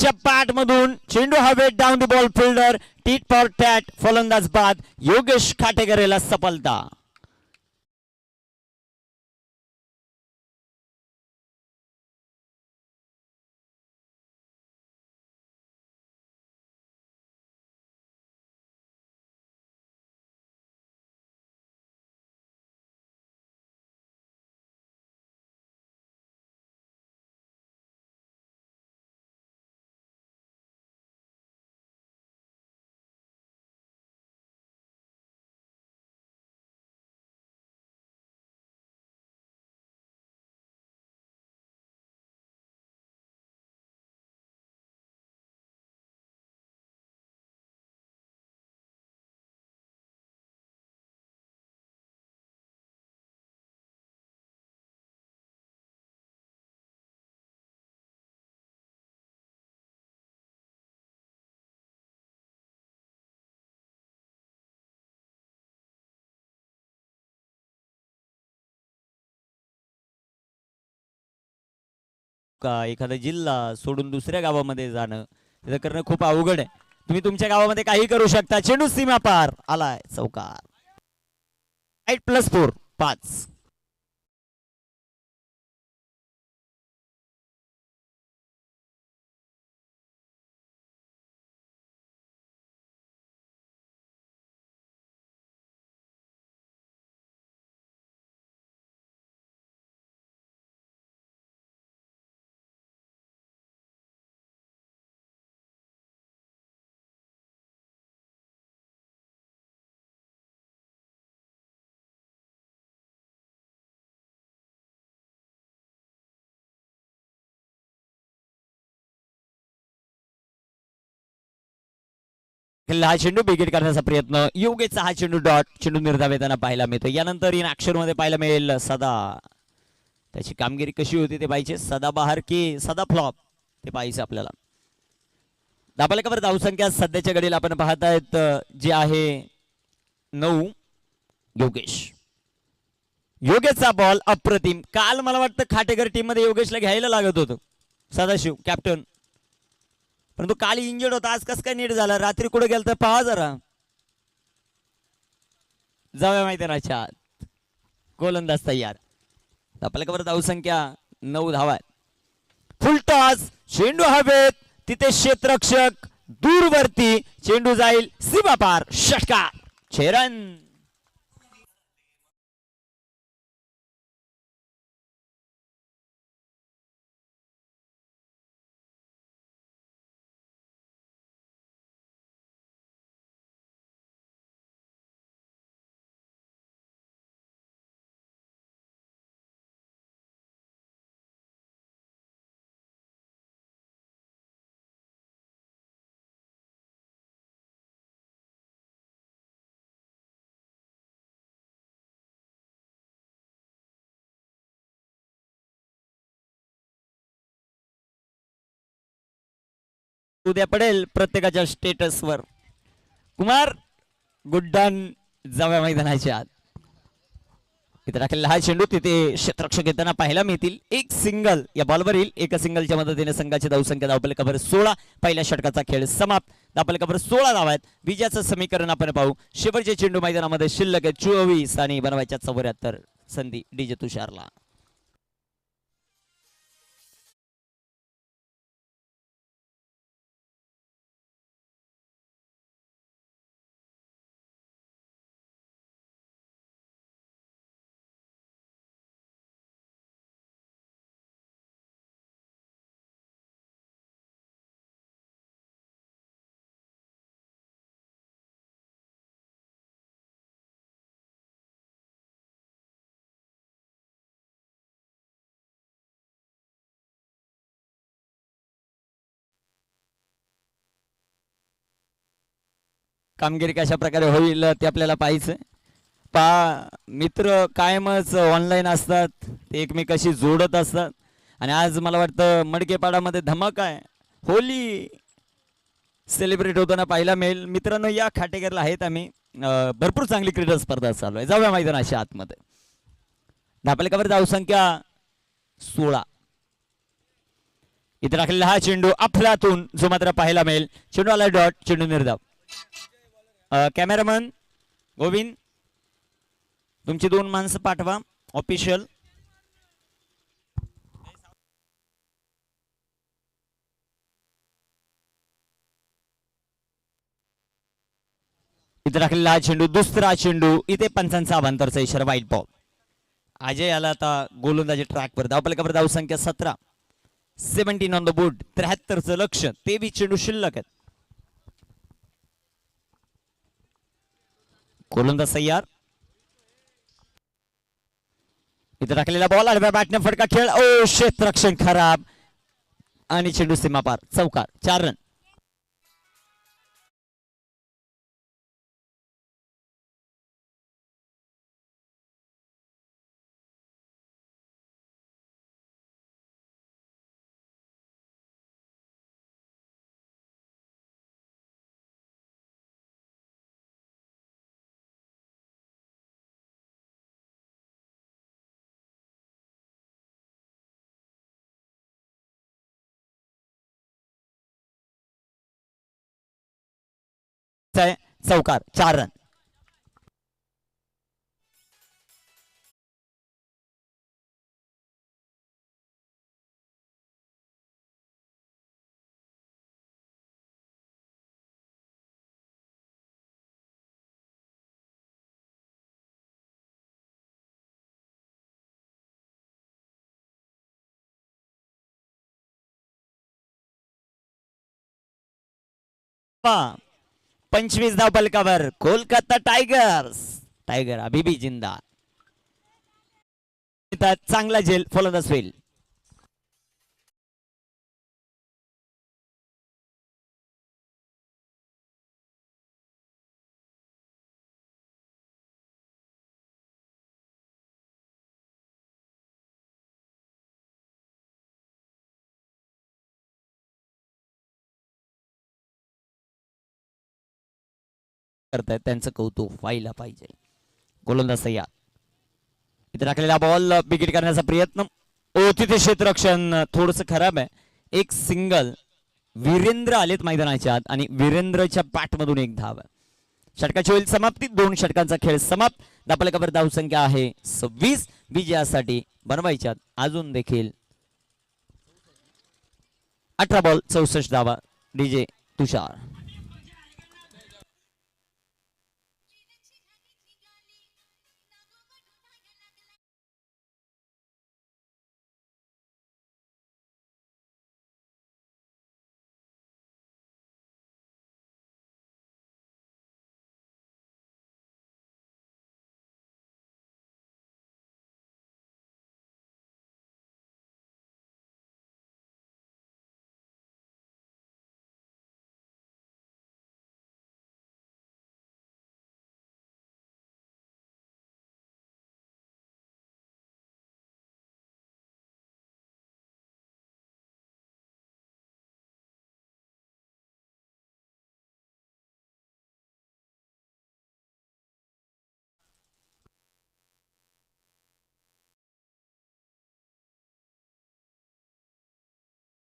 बॅटच्या पॅट मधून चेंडू हवेत, down the ball fielder, tit for tat, फलंदाज बाद, योगेश खाटेकर याला सफलता. का एखादा जिल्हा सोडून दुसऱ्या गावामध्ये जाणं तिथं करणं खूप अवघड आहे. तुम्ही तुमच्या गावामध्ये काही करू शकता. चेंडू सीमा पार आलाय, चौकार. 8+4 5. हा चेंडू बिगेट करण्याचा प्रयत्न, योगेशचा हा चेंडू डॉट, चेंडू निर्धाव येताना पाहायला मिळतो. यानंतर इन अक्षर मध्ये पाहायला मिळेल सदा. त्याची कामगिरी कशी होती ते पाहिजे. सदा बहार की सदा फ्लॉप ते पाहिजे आपल्याला. धाबालेखावर धावसंख्या सध्याच्या घडीला आपण पाहत आहेत जे आहे 9. योगेशचा बॉल अप्रतिम. काल मला वाटतं खाटेकर टीम मध्ये योगेशला घ्यायला लागत होतं, सदाशिव कॅप्टन, परंतु काल इंजर्ड होता. आज कसं काय नीट झाला, रात्री कुठे गेलं तर पहा जरा. जाऊया मैदानाच्या आत. गोलंदाज तयार. आपल्याकडे धावसंख्या 9 धावा. फुल टॉस, चेंडू हवेत, तिथे क्षेत्ररक्षक दूरवरती, चेंडू जाईल सीमा पार, षटकार, 6 रन. उद्या पडेल प्रत्येकाच्या स्टेटसवर. कुमार गुड्डान जाव्या मैदानाच्या आत. इथे राखलेला हा चेंडू तिथे क्षेत्ररक्षक येताना पाहायला मिळतील. एक सिंगल या बॉलवर येईल. एका सिंगलच्या मदतीने संघाची धावसंख्या धावफलकावर 16. पहिल्या षटकाचा खेळ समाप्त. धावफलकावर 16 धावा आहेत. विजयाचं समीकरण आपण पाहू. शेवटचे चेंडू मैदानामध्ये शिल्लक आहे 24 आणि बनवायच्या 74 संधी डीजे तुषारला. कामगिरी कशा प्रकारे होईल ते आपल्याला पाहायचं. मित्र कायमच ऑनलाईन असतात, ते एकमेकाशी जोडत असतात आणि आज मला वाटतं मडकेपाडामध्ये धमाका आहे. होली सेलिब्रेट होताना पाहायला मिळेल. मित्रांनो या खाटेकरला आहेत आम्ही, भरपूर चांगली क्रीडा स्पर्धा चालू आहे. जाऊया मैदानाच्या आतमध्ये. धापलेकावर धावसंख्या 16. इथे राखलेला हा चेंडू अफलातून जो मात्र पाहायला मिळेल. चेंडू आला डॉट, चेंडू निर्धाव. कॅमेरामन गोविंद तुमची 2 माणसं पाठवा ऑफिशियल. इथे राखलेला हा चेंडू, दुसरा चेंडू, इथे पंचांचा अभांतरचा इशारा, वाईट बॉल. अजय आला आता गोलंदाजी ट्रॅकवर. धावपलकावर धाव संख्या 17, 17 ऑन द बोर्ड. 73चं लक्ष, 23 चेंडू शिल्लक आहेत. गोलंदाज तयार. इथे टाकलेला बॉल, आडव्या बॅटने फटका खेळ. ओ क्षेत्ररक्षण खराब आणि चेंडू सीमापार. चौकार, 4 रन. चौकार, 4 रन. पा 25 धाव पलकावर कोलकाता टायगर्स. टायगर अभी भी जिंदा. चांगला झेल फलंदाज होईल. करतायत त्यांचं कौतुक व्हायला पाहिजे. गोलंदाज तयार. इथे टाकलेला बॉल विकेट करण्याचा प्रयत्न. ओ तिथे क्षेत्ररक्षण थोडस खराब आहे. एक सिंगल. वीरेंद्र आलेत मैदानाच्या आत आणि वीरेंद्रच्या बॅट मधून एक धाव. षटकाची होईल समाप्ती. 2 षटकांचा खेळ समाप्त. धापलकावर धाव संख्या आहे 26. विजयासाठी बनवायच्यात अजून देखील 18 बॉल 64 धावा. डीजे तुषार.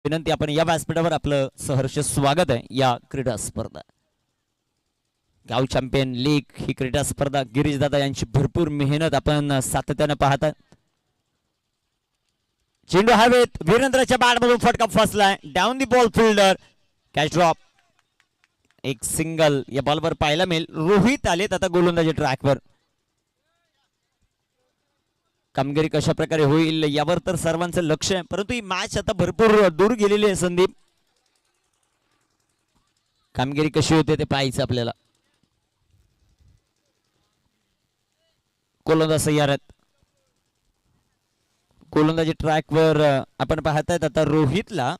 विनंती, आपण या व्यासपीठावर आपलं सहर्ष स्वागत आहे. या क्रीडा स्पर्धा गाव चॅम्पियन लीग ही क्रीडा स्पर्धा गिरीश दादा यांची भरपूर मेहनत आपण सातत्याने पाहतात. चेंडू हवेत. वीरेंद्रच्या बॅट मधून फटका फसलाय. Down the ball fielder. Catch drop. एक सिंगल या बॉलवर पाहायला मिळेल. रोहित आलेत आता गोलंदाजी ट्रॅकवर. कामगिरी कशा प्रकारे होईल यावर तर सर्वांचं लक्ष आहे, परंतु ही मॅच आता भरपूर दूर गेलेली आहे. संदीप, कामगिरी कशी होते ते पाहायचं आपल्याला. गोलंदाज तयार आहेत. गोलंदाजी ट्रॅकवर आपण पाहतायत आता रोहितला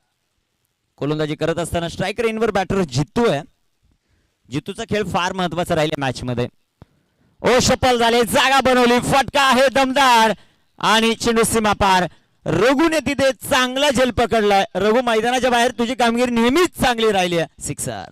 गोलंदाजी करत असताना स्ट्रायकर इनवर बॅटर जितू आहे. जितूचा खेळ फार महत्वाचा राहिला मॅच मध्ये. ओ शपल झाले. जागा बनवली. फटका आहे दमदार आणि चेंडू सीमा पार. रघुने तिथे चांगला झेल पकडलाय. रघु, मैदानाच्या बाहेर तुझी कामगिरी नेहमीच चांगली राहिली आहे. सिक्सर.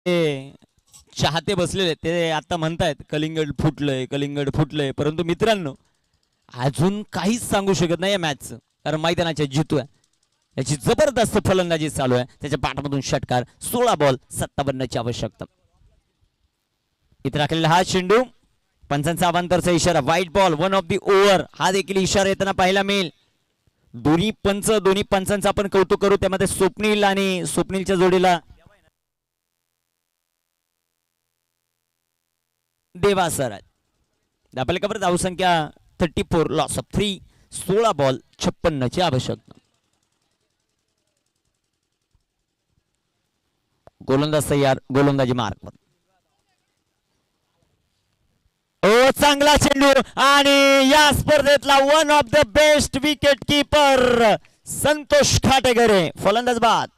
ते चाहते बसलेले ते आता म्हणतायत कलिंगड फुटलंय, कलिंगड फुटलंय, परंतु मित्रांनो अजून काहीच सांगू शकत नाही या मॅचचं, कारण मैदानाच्या जितू याची जबरदस्त फलंदाजी चालू आहे. त्याच्या पाठमधून षटकार. 16 बॉल 57ची आवश्यकता. इथे राखलेला हा चेंडू, पंचांचा अवांतरचा इशारा, white ball, 1 of the over, हा देखील इशारा येताना पाहायला मिळेल. दोन्ही पंचांचं आपण कौतुक करू. त्यामध्ये स्वप्नील आणि स्वप्नीलच्या जोडीला देवासर आहेत. धापलकावर धावसंख्या 34, लॉस ऑफ 3, 16 बॉल 56ची आवश्यकता. गोलंदाज तयार, गोलंदाजी मार्कवर. ओ चांगला चेंडू आणि या स्पर्धेतला 1 of the best wicket keeper Santosh Khategare, फलंदाज बाद.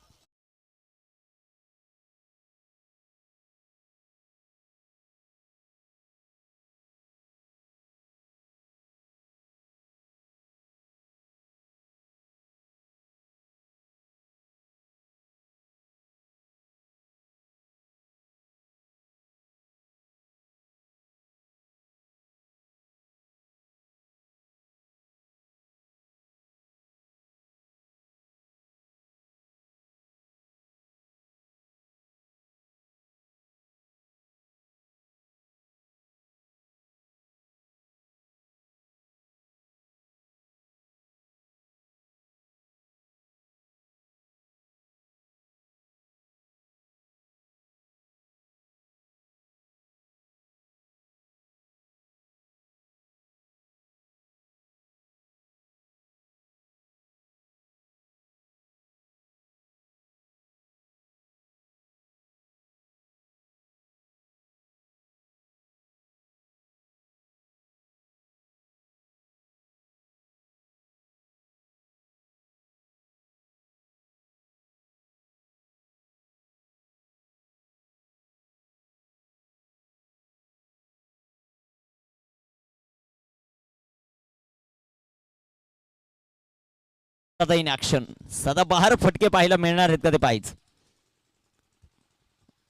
इन ऍक्शन, सदाबहार फटके पाहायला मिळणार आहेत का ते पाहिजे.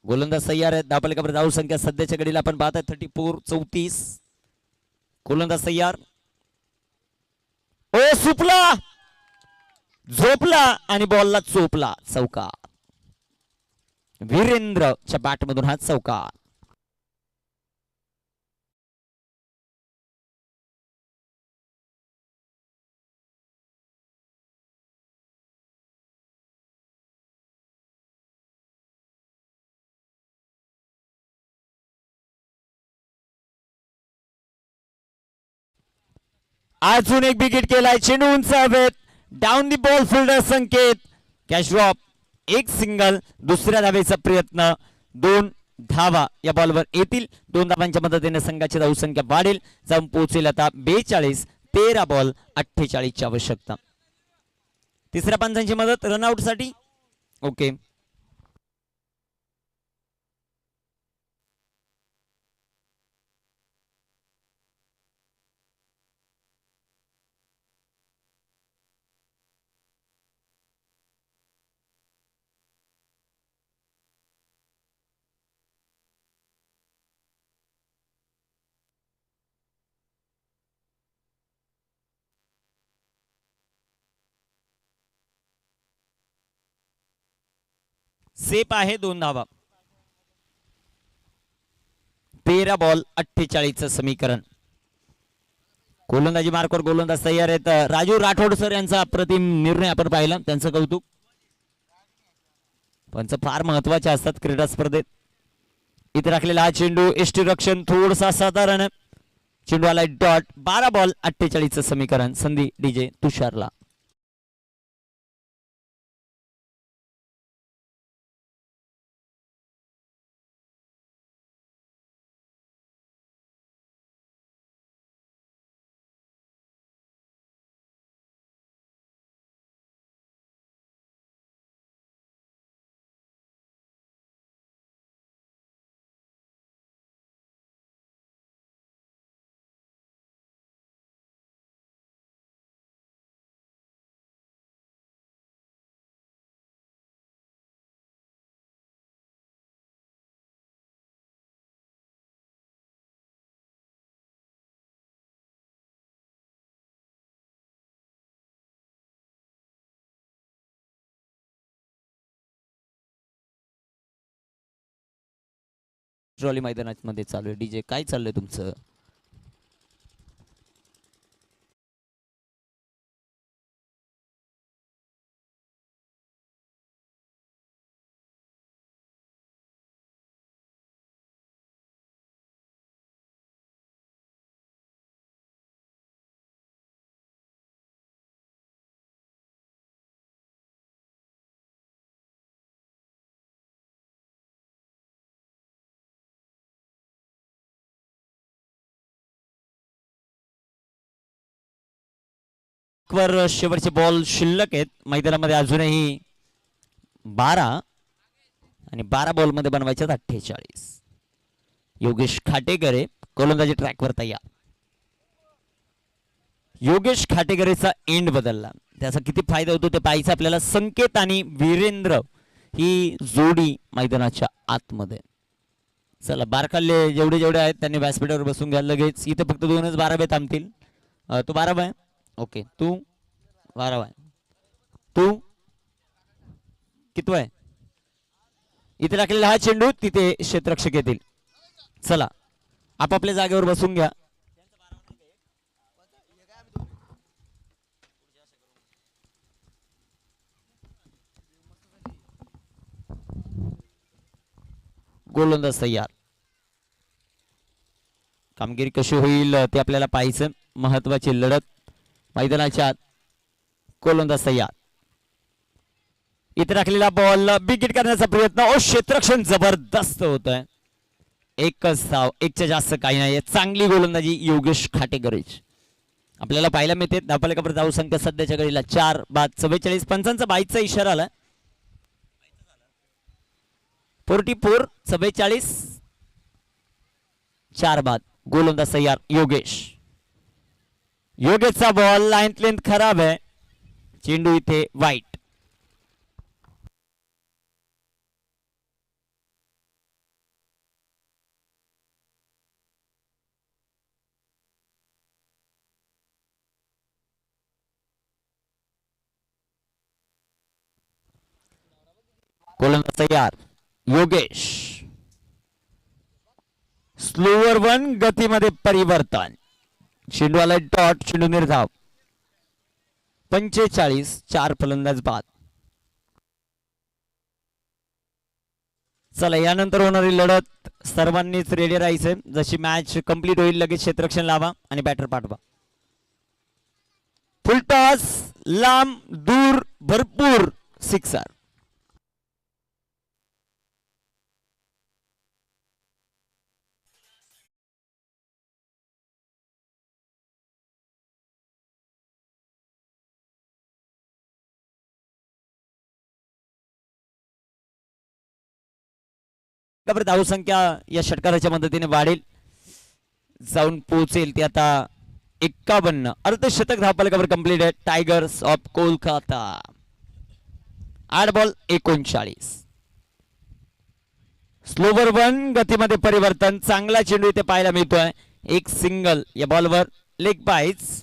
गोलंदाज तयार आहेत. धापलकावर धाव संख्या सध्याच्या घडीला आपण पाहत आहे 34, 34. गोलंदाज तयार. ओ सुपला, झोपला आणि बॉलला चोपला, चौकार. वीरेंद्रच्या बॅटमधून हा चौकार. अजून एक विकेट केलाय. चेंडू उंच हवेत, down the ball fielder Sanket, catch drop, एक सिंगल. दुसऱ्या धावेचा प्रयत्न, 2 धावा या बॉलवर येतील. 2 धावांच्या मदतीने संघाची धावसंख्या वाढेल, जाऊन पोहोचेल आता 42. 13 बॉल 48ची आवश्यकता. तिसऱ्या पंचांची मदत रनआउट साठी. ओके, सेप आहे 2 धावा. 13 बॉल 48चं समीकरण. गोलंदाजी मार्कवर गोलंदाज तयार आहेत. राजू राठोड सर यांचा अप्रतिम निर्णय आपण पाहिला, त्यांचं कौतुक. पंच फार महत्वाचे असतात क्रीडा स्पर्धेत. इथे राखलेला हा चेंडू, एष्टी रक्षण थोडसा साधारण, चेंडू आलाय डॉट. 12 बॉल 48चं समीकरण. संधी डीजे तुषारला. ट्रॉली मैदानामध्ये चालू आहे. डीजे काय चाललंय तुमचं? वर शेवटचे बॉल शिल्लक आहेत मैदानामध्ये अजूनही 12 आणि 12 बॉल मध्ये बनवायचे 48. योगेश खाटेकर गोलंदाजी ट्रॅकवर तयार. योगेश खाटेकरेचा एंड बदलला, त्याचा किती फायदा होतो ते पाहायचं आपल्याला. संकेत आणि वीरेंद्र ही जोडी मैदानाच्या आतमध्ये. चला बारकाले जेवढे जेवढे आहेत त्यांनी व्यासपीठावर बसून घ्या लगेच. इथे फक्त 2च 12 थांबतील. तू 12 आहे. ओके तू 12 आहे. तू कितवा आहे? इथे टाकलेला हा चेंडू तिथे क्षेत्ररक्षक येतील. चला आपापल्या जागेवर बसून घ्या. गोलंदाज तयार. कामगिरी कशी होईल ते आपल्याला पाहायचं. महत्वाची लढत मैदानाच्या आत. गोलंदाज तयार. इथे राखलेला बॉल बिग हिट करण्याचा प्रयत्न. ओ क्षेत्ररक्षण जबरदस्त होत आहे. एकच धाव, एकच्या जास्त काही नाही. चांगली गोलंदाजी योगेश खाटेकर आपल्याला पाहायला मिळते. धावफलकावर धाव संख्या सध्याच्या घडीला 4 बाद 44. पंचांचा 22चा इशारा आला. 44 44 4 बाद. गोलंदाज तयार योगेश. योगेशचा बॉल लाईन लेंथ खराब आहे. चेंडू इथे वाईट. गोलंदाज तयार योगेश. स्लोवर 1 गतीमध्ये परिवर्तन. चेंडू आला डॉट. चेंडू निर्धाव. 45 4 फलंदाज बाद. चला यानंतर होणारी लढत सर्वांनीच रेडी राहायचं. जशी मॅच कंप्लीट होईल लगेच क्षेत्ररक्षण लावा आणि बॅटर पाठवा. फुलटॉस लांब दूर भरपूर सिक्सर. धाव संख्या या षटकाराच्या मदतीने वाढेल. जाऊन पोहोचेल ती आता 51. अर्धशतक धावफलकावर कंप्लीट आहे. Tigers of Kolkata. 8 ball 39. Slower 1 गतीमध्ये परिवर्तन. चांगला चेंडू इथे पाहायला मिळतोय. एक सिंगल या बॉलवर. Leg bites.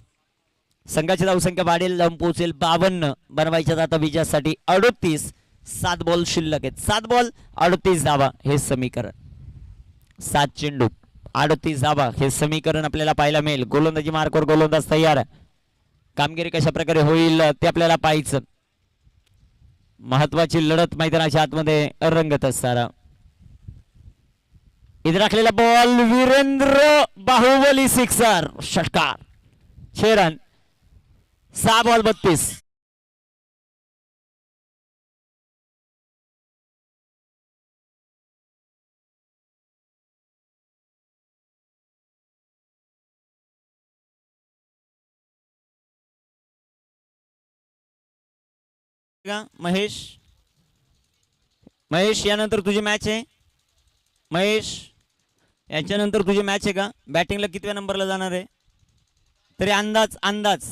संघाची धावसंख्या वाढेल. जाऊन पोहोचेल 52. बनवायच्या आता विजयासाठी 38. 7 बॉल शिल्लक आहेत. 7 बॉल 38 धावा हे समीकरण. 7 चेंडू 38 धावा हे समीकरण आपल्याला पाहायला मिळेल. गोलंदाजी मार्कवर गोलंदाज तयार. कामगिरी कशा प्रकारे होईल ते आपल्याला पाहायचं. महत्वाची लढत मैदानाच्या आतमध्ये रंगत असताना इथे राखलेला बॉल वीरेंद्र बाहुबली सिक्सर. षटकार 6 रन. 6 बॉल 32. महेश महेश यानंतर तुझी मॅच आहे. महेश याच्यानंतर तुझी मॅच आहे का? बॅटिंगला कितव्या नंबरला जाणार आहे तरी अंदाज?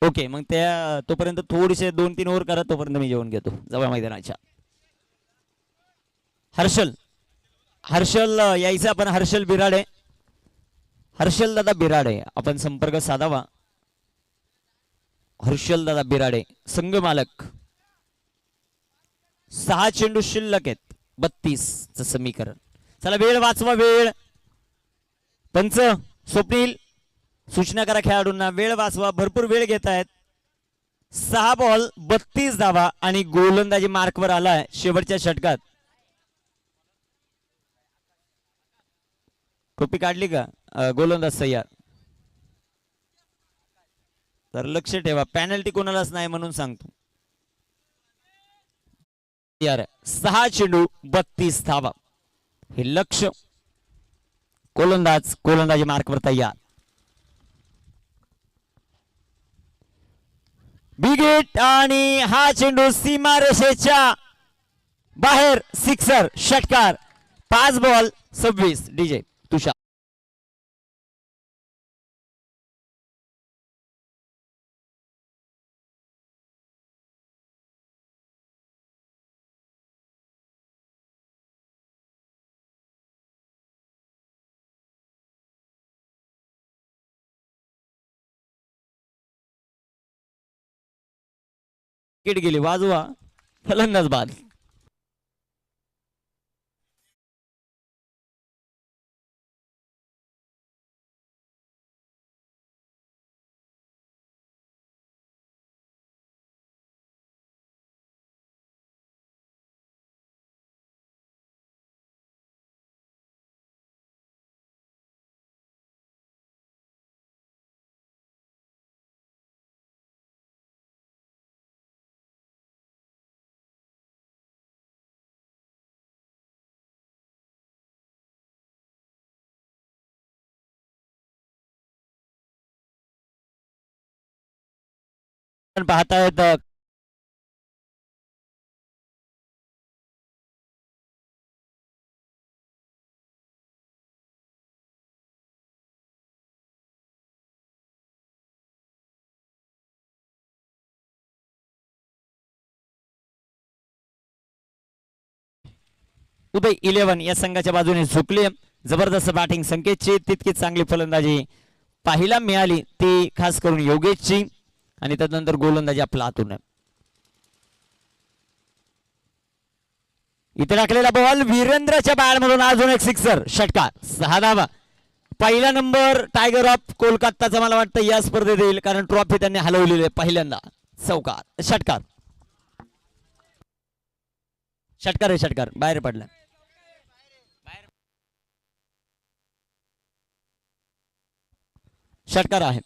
ओके मग त्या तोपर्यंत थोडेसे 2-3 ओव्हर करा. तोपर्यंत मी जेवण घेतो जवळ मैदानाच्या. हर्षल यायचं आपण. हर्षल बिराडे. हर्षल दादा बिराडे आपण संपर्क साधावा. हर्षल दादा बिराडे संघ मालक. 6 चेंडू शिल्लक आहेत. 32 समीकरण. चला वेळ वाचवा, वेळ. पंच स्वप्नील सूचना करा खेळाडूंना, वेळ वाचवा, भरपूर वेळ घेत आहेत. 6 बॉल 32 धावा आणि गोलंदाजी मार्कवर आलाय शेवटच्या षटकात. टोपी काढली का गोलंदाज तयार. तर लक्ष ठेवा, पॅनल्टी कोणालाच नाही म्हणून सांगतो. यार 6 चेंडू 32 धावा हे लक्ष. गोलंदाजी मार्कवर तयार. बिग हिट आणि हा चेंडू सीमारेषेच्या बाहेर, सिक्सर, षटकार. 5 बॉल 26. डीजे तुषार. विकेट गेली, वाजवा. फलंदाज बाद. पाहतायत उदय 11 या संघाच्या बाजूने झुकले. जबरदस्त बॅटिंग संकेतची, तितकीच चांगली फलंदाजी पाहायला मिळाली, ती खास करून योगेशची. आणि त्यानंतर गोलंदाजी आपला हातून. इथे टाकलेला बॉल वीरेंद्रच्या बॅटमधून अजून एक सिक्सर, षटकार. 6 धावा. पहिला नंबर टायगर ऑफ कोलकाताचा मला वाटतं या स्पर्धेत येईल, कारण ट्रॉफी त्यांनी हलवलेली आहे पहिल्यांदा. चौकार, षटकार. षटकार आहे, षटकार. बाहेर पडला. षटकार आहे.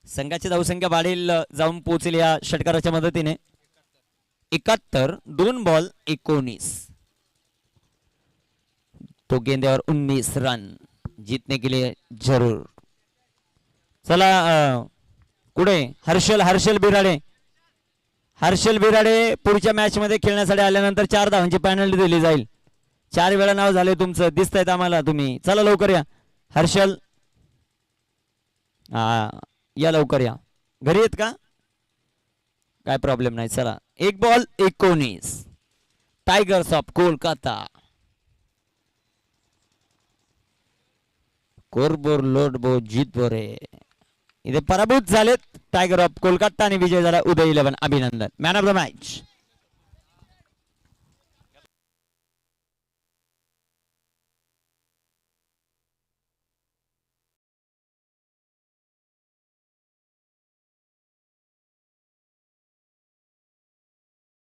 संघाची धावसंख्या वाढेल, जाऊन पोहोचेल या षटकाराच्या मदतीने. 71. 2 बॉल 19. तो गेंद्यावर 19 रन जीतने के लिए जरूर. चला पुढे हर्षल बिराडे पुढच्या मॅच मध्ये खेळण्यासाठी आल्यानंतर 4 धावांची पेनल्टी दिली जाईल. 4 वेळा नाव झाले तुमचं, दिसतायत आम्हाला तुम्ही. चला लवकर या हर्षल. या लवकर या. घरी येत का? काय प्रॉब्लेम नाही. चला 1 बॉल 19. Tigers of Kolkata. कोरबोर लोटबो जीतबो रे. इथे पराभूत झालेत टायगर ऑफ कोलकाता आणि विजय झाला उदय 11. अभिनंदन. Man of the match.